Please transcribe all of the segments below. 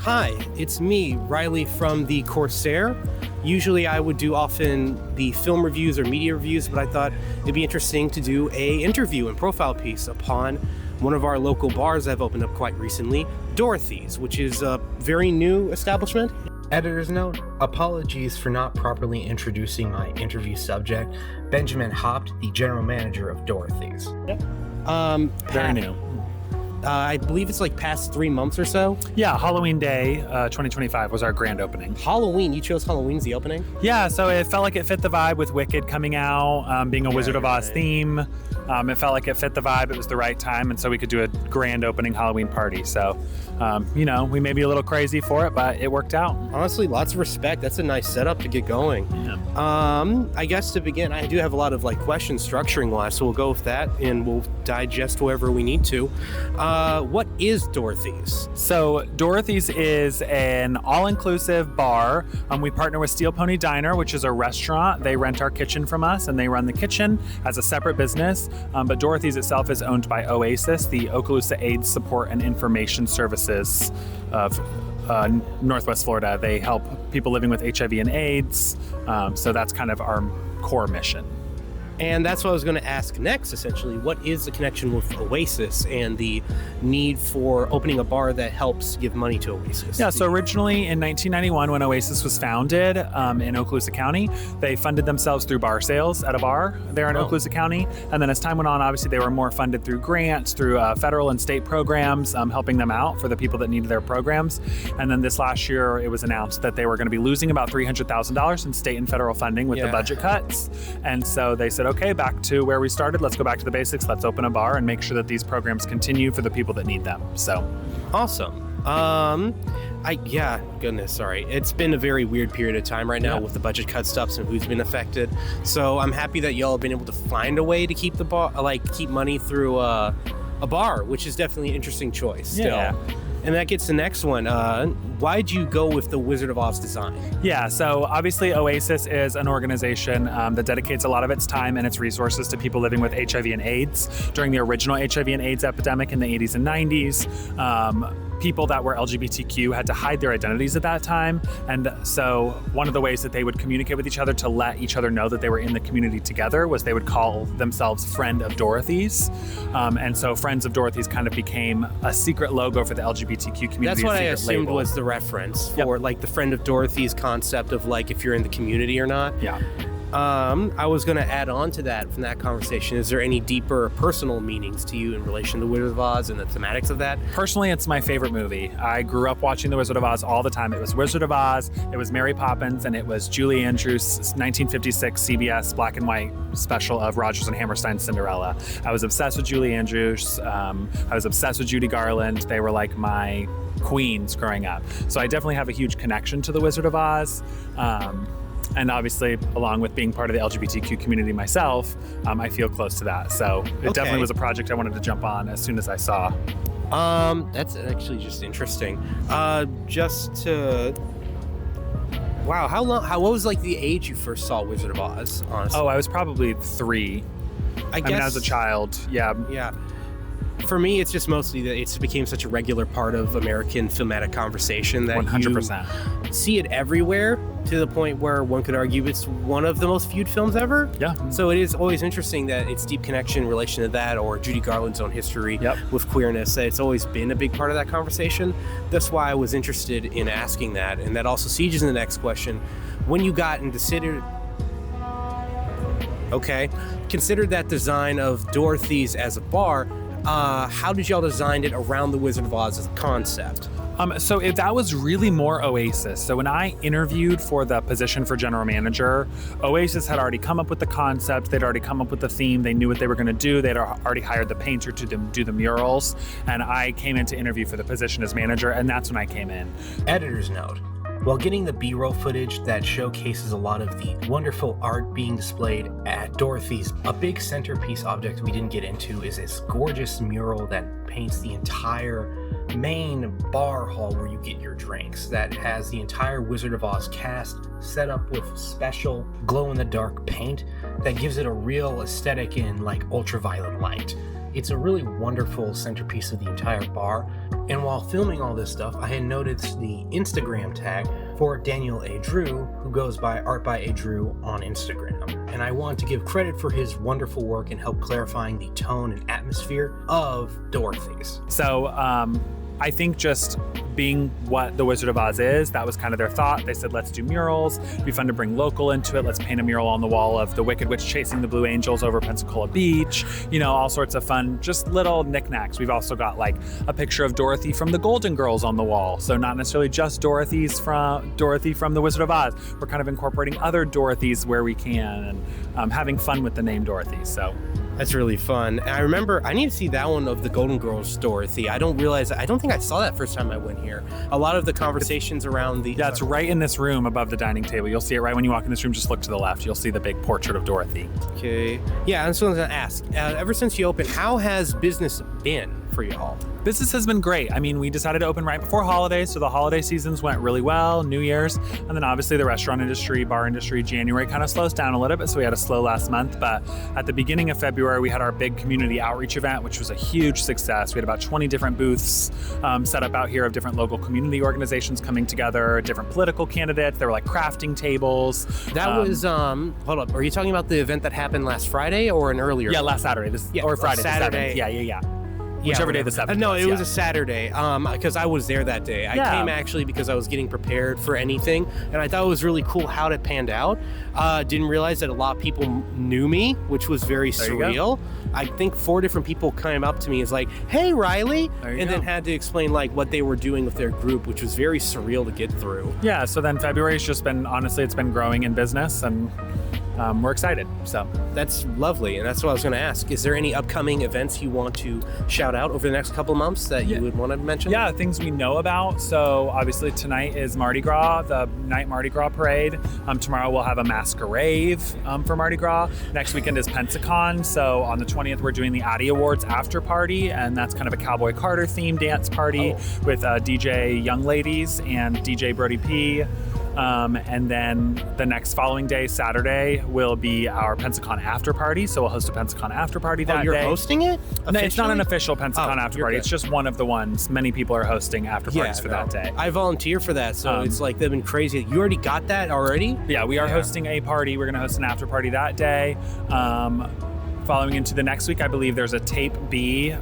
Hi, it's me, Riley from the Corsair. Usually I would do often the film reviews or media reviews, but I thought it'd be interesting to do a interview and profile piece upon one of our local bars I've opened up quite recently, Dorothy's, which is a very new establishment. Editor's note, apologies for not properly introducing my interview subject, Benjamin Haupt, the general manager of Dorothy's. Very new. I believe it's like past 3 months or so. Yeah, Halloween Day 2025 was our grand opening. Halloween, you chose Halloween as the opening? Yeah, so it felt like it fit the vibe with Wicked coming out, being a Wizard of Oz theme. It felt like it fit the vibe. It was the right time, and so we could do a grand opening Halloween party. So, we may be a little crazy for it, but it worked out. Honestly, lots of respect. That's a nice setup to get going. Yeah. I guess to begin, I do have a lot of questions structuring wise, so we'll go with that and we'll digest wherever we need to. What is Dorothy's? So Dorothy's is an all-inclusive bar. We partner with Steel Pony Diner, which is a restaurant. They rent our kitchen from us, and they run the kitchen as a separate business. But Dorothy's itself is owned by Oasis, the Okaloosa AIDS Support and Information Services of Northwest Florida. They help people living with HIV and AIDS. So that's kind of our core mission. And that's what I was going to ask next, essentially. What is the connection with Oasis and the need for opening a bar that helps give money to Oasis? Yeah, so originally in 1991, when Oasis was founded in Okaloosa County, they funded themselves through bar sales at a bar there in Okaloosa County. And then as time went on, obviously they were more funded through grants, through federal and state programs, helping them out for the people that needed their programs. And then this last year, it was announced that they were going to be losing about $300,000 in state and federal funding with the budget cuts. And so they said, okay, back to where we started. Let's go back to the basics. Let's open a bar and make sure that these programs continue for the people that need them. So awesome. Goodness, sorry. It's been a very weird period of time right now with the budget cut stuff and who's been affected. So I'm happy that y'all have been able to find a way to keep the bar, keep money through a bar, which is definitely an interesting choice. Yeah. Still. And that gets the next one. Why'd you go with the Wizard of Oz design? Yeah, so obviously Oasis is an organization that dedicates a lot of its time and its resources to people living with HIV and AIDS. During the original HIV and AIDS epidemic in the 80s and 90s, people that were LGBTQ had to hide their identities at that time. And so one of the ways that they would communicate with each other to let each other know that they were in the community together was they would call themselves Friend of Dorothy's. And so Friends of Dorothy's kind of became a secret logo for the LGBTQ community. That's what I assumed was the reference for the Friend of Dorothy's concept of if you're in the community or not. Yeah. I was going to add on to that from that conversation. Is there any deeper personal meanings to you in relation to The Wizard of Oz and the thematics of that? Personally, it's my favorite movie. I grew up watching The Wizard of Oz all the time. It was Wizard of Oz, it was Mary Poppins, and it was Julie Andrews' 1956 CBS black and white special of Rodgers and Hammerstein's Cinderella. I was obsessed with Julie Andrews. I was obsessed with Judy Garland. They were like my queens growing up. So I definitely have a huge connection to The Wizard of Oz. And obviously, along with being part of the LGBTQ community myself, I feel close to that. So it definitely was a project I wanted to jump on as soon as I saw. That's actually just interesting. What was the age you first saw Wizard of Oz, honestly? Oh, I was probably 3. I mean, as a child, yeah. Yeah. For me, it's just mostly that it became such a regular part of American filmatic conversation that 100%. You see it everywhere, to the point where one could argue it's one of the most viewed films ever. Yeah. So it is always interesting that its deep connection in relation to that, or Judy Garland's own history with queerness, that it's always been a big part of that conversation. That's why I was interested in asking that. And that also sieges in the next question. When you got and considered that design of Dorothy's as a bar, how did y'all design it around the Wizard of Oz as a concept? That was really more Oasis. So when I interviewed for the position for general manager, Oasis had already come up with the concept. They'd already come up with the theme. They knew what they were going to do. They'd already hired the painter to do the murals. And I came in to interview for the position as manager, and that's when I came in. Editor's note. While getting the B-roll footage that showcases a lot of the wonderful art being displayed at Dorothy's, a big centerpiece object we didn't get into is this gorgeous mural that paints the entire main bar hall where you get your drinks, that has the entire Wizard of Oz cast set up with special glow-in-the-dark paint that gives it a real aesthetic in ultraviolet light. It's a really wonderful centerpiece of the entire bar. And while filming all this stuff, I had noticed the Instagram tag for Daniel A. Drew, who goes by Art by A. Drew on Instagram. And I want to give credit for his wonderful work in help clarifying the tone and atmosphere of Dorothy's. So I think just being what the Wizard of Oz is, that was kind of their thought. They said, let's do murals. It'd be fun to bring local into it. Let's paint a mural on the wall of the Wicked Witch chasing the Blue Angels over Pensacola Beach. You know, all sorts of fun, just little knickknacks. We've also got like a picture of Dorothy from the Golden Girls on the wall. So not necessarily just Dorothy from the Wizard of Oz. We're kind of incorporating other Dorothys where we can and having fun with the name Dorothy. So that's really fun. And I remember, I need to see that one of the Golden Girls Dorothy. I don't think I saw that first time I went here. A lot of the conversations around the... Yeah, it's right in this room above the dining table. You'll see it right when you walk in this room. Just look to the left. You'll see the big portrait of Dorothy. Okay. Yeah, I was going to ask, ever since you opened, how has business been for y'all? Business has been great. I mean, we decided to open right before holidays, so the holiday seasons went really well, New Year's, and then obviously the restaurant industry, bar industry, January kind of slows down a little bit, so we had a slow last month, but at the beginning of February, we had our big community outreach event, which was a huge success. We had about 20 different booths set up out here of different local community organizations coming together, different political candidates. There were like crafting tables. That was, hold up, are you talking about the event that happened last Friday or an earlier? Yeah, last Saturday, or Friday, Saturday. The 7th. Yeah. Whichever day the 7th. No, it was a Saturday, because I was there that day. I came actually because I was getting prepared for anything, and I thought it was really cool how it panned out. Didn't realize that a lot of people knew me, which was very surreal. I think 4 different people came up to me as like, "Hey, Riley," and then had to explain like what they were doing with their group, which was very surreal to get through. Yeah, so then February's just been, honestly, it's been growing in business, and we're excited. So that's lovely, and that's what I was going to ask. Is there any upcoming events you want to shout out over the next couple of months that you would want to mention? Yeah, things we know about. So obviously tonight is Mardi Gras, the night Mardi Gras parade. Tomorrow we'll have a masquerade for Mardi Gras. Next weekend is Pensacon. So on the 20th we're doing the Addy Awards after party, and that's kind of a Cowboy Carter themed dance party with DJ Young Ladies and DJ Brody P. And then the next following day, Saturday, will be our Pensacon after party. So we'll host a Pensacon after party that day. You're hosting it? No, it's not an official Pensacon after party. Good. It's just one of the ones. Many people are hosting after parties for that day. I volunteer for that, so it's like they've been crazy. You already got that already? Yeah, we are hosting a party. We're going to host an after party that day. Following into the next week, I believe there's a Tape B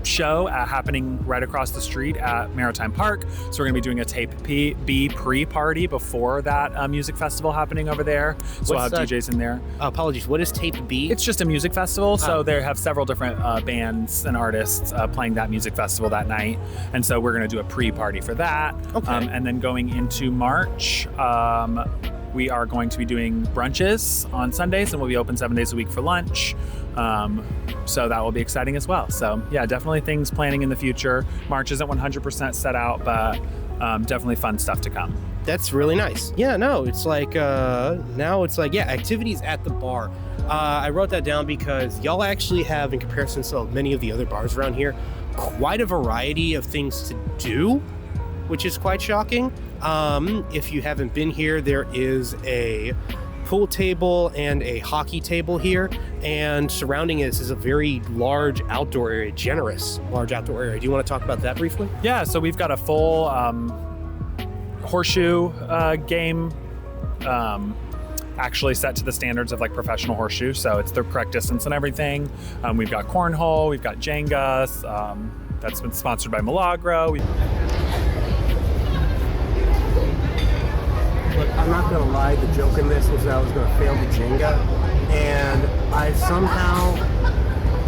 show happening right across the street at Maritime Park. So we're going to be doing a Tape B pre-party before that music festival happening over there. So we'll have DJs in there. Apologies, what is Tape B? It's just a music festival. So they have several different bands and artists playing that music festival that night. And so we're going to do a pre-party for that. Okay. And then going into March, we are going to be doing brunches on Sundays, and we'll be open 7 days a week for lunch. So that will be exciting as well. So yeah, definitely things planning in the future. March isn't 100% set out, but definitely fun stuff to come. That's really nice. Yeah, no, it's like, now it's like, activities at the bar. I wrote that down because y'all actually have, in comparison to many of the other bars around here, quite a variety of things to do, which is quite shocking. If you haven't been here, there is a pool table and a hockey table here, and surrounding it is a very large outdoor area, large outdoor area. Do you want to talk about that briefly? Yeah, so we've got a full horseshoe game actually set to the standards of like professional horseshoe, so it's the correct distance and everything. We've got cornhole, we've got Jenga, that's been sponsored by Milagro. Look, I'm not going to lie, the joke in this was that I was going to fail the Jenga, and I somehow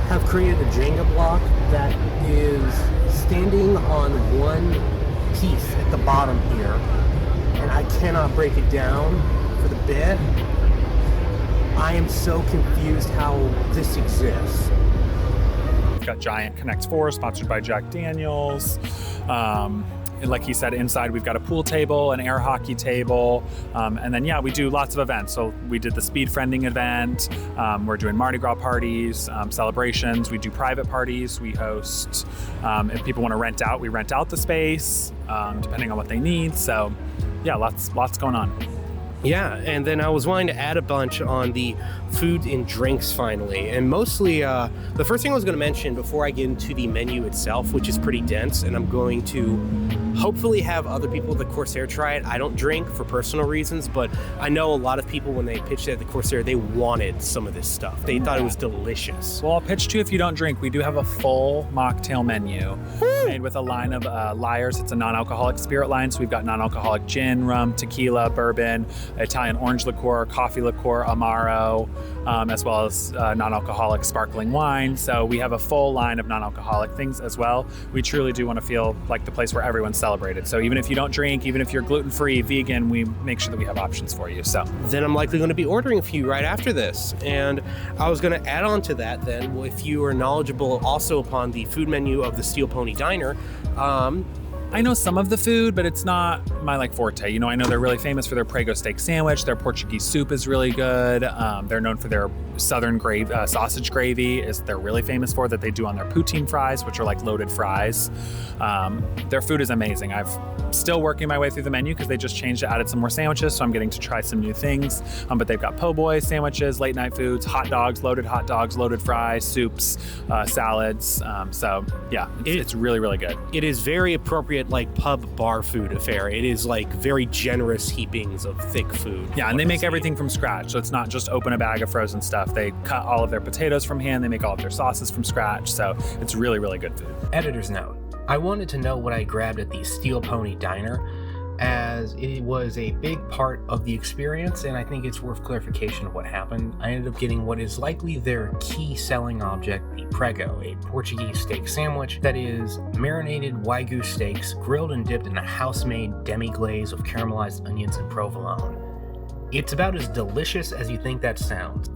have created a Jenga block that is standing on one piece at the bottom here, and I cannot break it down for the bit. I am so confused how this exists. We've got Giant Connect 4, sponsored by Jack Daniels. And like he said, inside we've got a pool table, an air hockey table, and then we do lots of events. So we did the speed friending event. We're doing Mardi Gras parties, celebrations. We do private parties. We host. If people want to rent out, we rent out the space, depending on what they need. So, lots going on. Yeah, and then I was wanting to add a bunch on the food and drinks finally. And mostly, the first thing I was going to mention before I get into the menu itself, which is pretty dense, and I'm going to hopefully have other people at the Corsair try it. I don't drink for personal reasons, but I know a lot of people, when they pitched it at the Corsair, they wanted some of this stuff. They thought it was delicious. Well, I'll pitch to you if you don't drink. We do have a full mocktail menu made with a line of Liars. It's a non-alcoholic spirit line, so we've got non-alcoholic gin, rum, tequila, bourbon, Italian orange liqueur, coffee liqueur, Amaro, as well as non-alcoholic sparkling wine. So we have a full line of non-alcoholic things as well. We truly do want to feel like the place where everyone's celebrated. So even if you don't drink, even if you're gluten-free, vegan, we make sure that we have options for you. So then I'm likely going to be ordering a few right after this. And I was going to add on to that then, if you are knowledgeable also upon the food menu of the Steel Pony Diner, I know some of the food, but it's not my forte. You know, I know they're really famous for their Prego steak sandwich. Their Portuguese soup is really good. They're known for their southern sausage gravy they're really famous for, that they do on their poutine fries, which are like loaded fries. Their food is amazing. I've still working my way through the menu because they just changed it, added some more sandwiches, so I'm getting to try some new things. But they've got po' boy sandwiches, late night foods, hot dogs, loaded fries, soups, salads. So yeah, it's really, really good. It is very appropriate, like pub bar food affair. It is like very generous heapings of thick food. Yeah, and they make everything from scratch. So it's not just open a bag of frozen stuff. They cut all of their potatoes from hand. They make all of their sauces from scratch. So it's really, really good food. Editor's note. I wanted to know what I grabbed at the Steel Pony Diner, as it was a big part of the experience, and I think it's worth clarification of what happened. I ended up getting what is likely their key selling object, the Prego, a Portuguese steak sandwich that is marinated Wagyu steaks grilled and dipped in a house-made demi-glaze of caramelized onions and provolone. It's about as delicious as you think that sounds.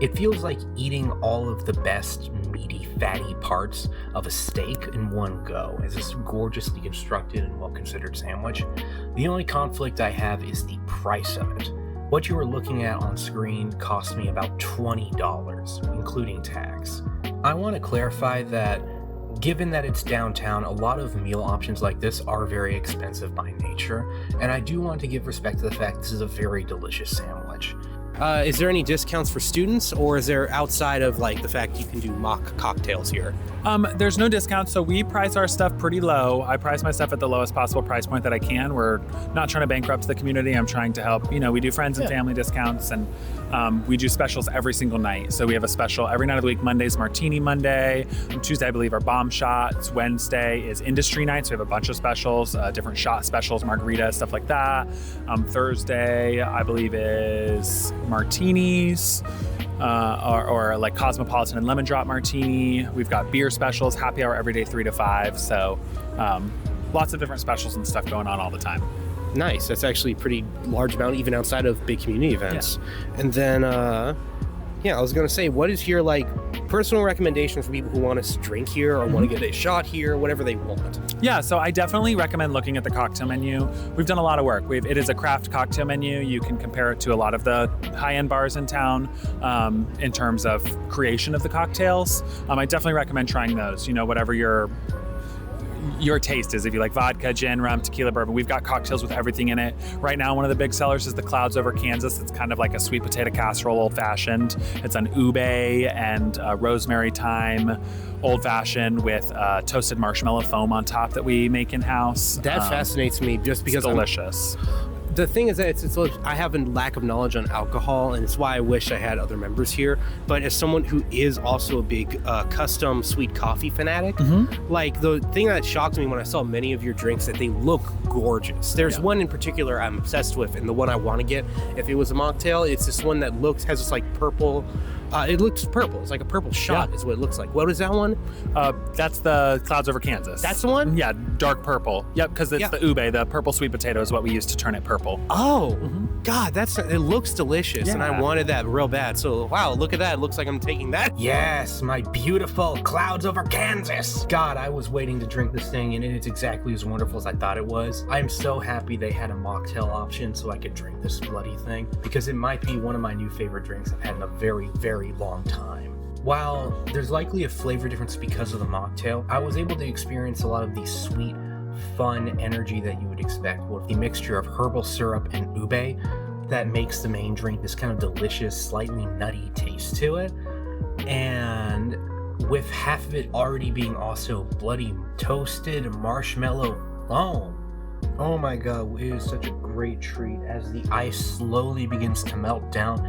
It feels like eating all of the best meaty, fatty parts of a steak in one go, as this gorgeously constructed and well-considered sandwich. The only conflict I have is the price of it. What you are looking at on screen cost me about $20, including tax. I want to clarify that, given that it's downtown, a lot of meal options like this are very expensive by nature, and I do want to give respect to the fact this is a very delicious sandwich. Is there any discounts for students, or is there outside of the fact you can do mock cocktails here? There's no discount, so we price our stuff pretty low. I price my stuff at the lowest possible price point that I can. We're not trying to bankrupt the community. I'm trying to help. We do friends and family discounts, and we do specials every single night. So we have a special every night of the week. Monday's Martini Monday. Tuesday, I believe, are bomb shots. Wednesday is industry night, so we have a bunch of specials, different shot specials, margaritas, stuff like that. Thursday, I believe, is martinis, or like Cosmopolitan and Lemon Drop Martini. We've got beer specials, happy hour every day, 3 to 5. So lots of different specials and stuff going on all the time. Nice. That's actually a pretty large amount, even outside of big community events. Yeah. And then, I was going to say, what is your personal recommendation for people who want to drink here or want to get a shot here, whatever they want? Yeah, so I definitely recommend looking at the cocktail menu. We've done a lot of work. It is a craft cocktail menu. You can compare it to a lot of the high-end bars in town in terms of creation of the cocktails. I definitely recommend trying those. Whatever your taste is. If you like vodka, gin, rum, tequila, bourbon, we've got cocktails with everything in it. Right now, one of the big sellers is the Clouds Over Kansas. It's kind of like a sweet potato casserole, old-fashioned. It's an ube and rosemary thyme old-fashioned with toasted marshmallow foam on top that we make in-house. That fascinates me just because it's delicious. The thing is that I have a lack of knowledge on alcohol, and it's why I wish I had other members here. But as someone who is also a big custom sweet coffee fanatic, the thing that shocked me when I saw many of your drinks, that they look gorgeous. There's one in particular I'm obsessed with, and the one I want to get if it was a mocktail. It's this one that has this purple. It looks purple. It's like a purple shot is what it looks like. What is that one? That's the Clouds Over Kansas. That's the one? Yeah, dark purple. Yep, because it's the ube, the purple sweet potato is what we use to turn it purple. Oh, God, it looks delicious, and I wanted that real bad. So, wow, look at that. It looks like I'm taking that. Yes, my beautiful Clouds Over Kansas. God, I was waiting to drink this thing, and it's exactly as wonderful as I thought it was. I'm so happy they had a mocktail option so I could drink this bloody thing, because it might be one of my new favorite drinks I've had in a very, very long time. While there's likely a flavor difference because of the mocktail, I was able to experience a lot of the sweet, fun energy that you would expect with the mixture of herbal syrup and ube that makes the main drink this kind of delicious, slightly nutty taste to it. And with half of it already being also bloody toasted marshmallow foam. Oh my god, it is such a great treat as the ice slowly begins to melt down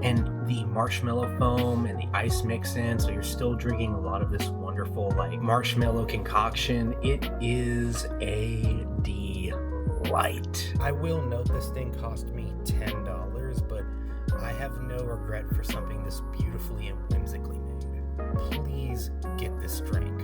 and the marshmallow foam and the ice mix in, so you're still drinking a lot of this wonderful like marshmallow concoction. It is a delight. I will note this thing cost me $10, but I have no regret for something this beautifully and whimsically made. Please get this drink.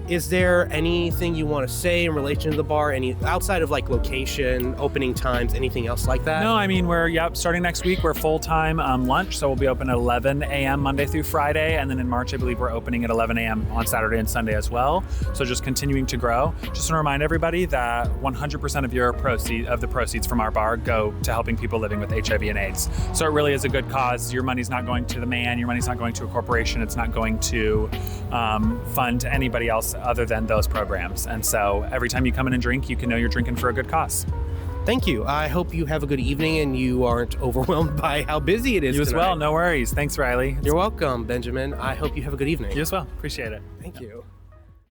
Is there anything you want to say in relation to the bar? Any outside of like location, opening times, anything else like that? No, I mean, starting next week, we're full-time lunch, so we'll be open at 11 a.m. Monday through Friday, and then in March, I believe we're opening at 11 a.m. on Saturday and Sunday as well. So just continuing to grow. Just to remind everybody that 100% of the proceeds from our bar go to helping people living with HIV and AIDS. So it really is a good cause. Your money's not going to the man, your money's not going to a corporation, it's not going to fund anybody else other than those programs. And so every time you come in and drink, you can know you're drinking for a good cause. Thank you. I hope you have a good evening and you aren't overwhelmed by how busy it is. You as tonight. well. No worries. Thanks, Riley. You're welcome, Benjamin. I hope you have a good evening. You as well. Appreciate it. Thank you.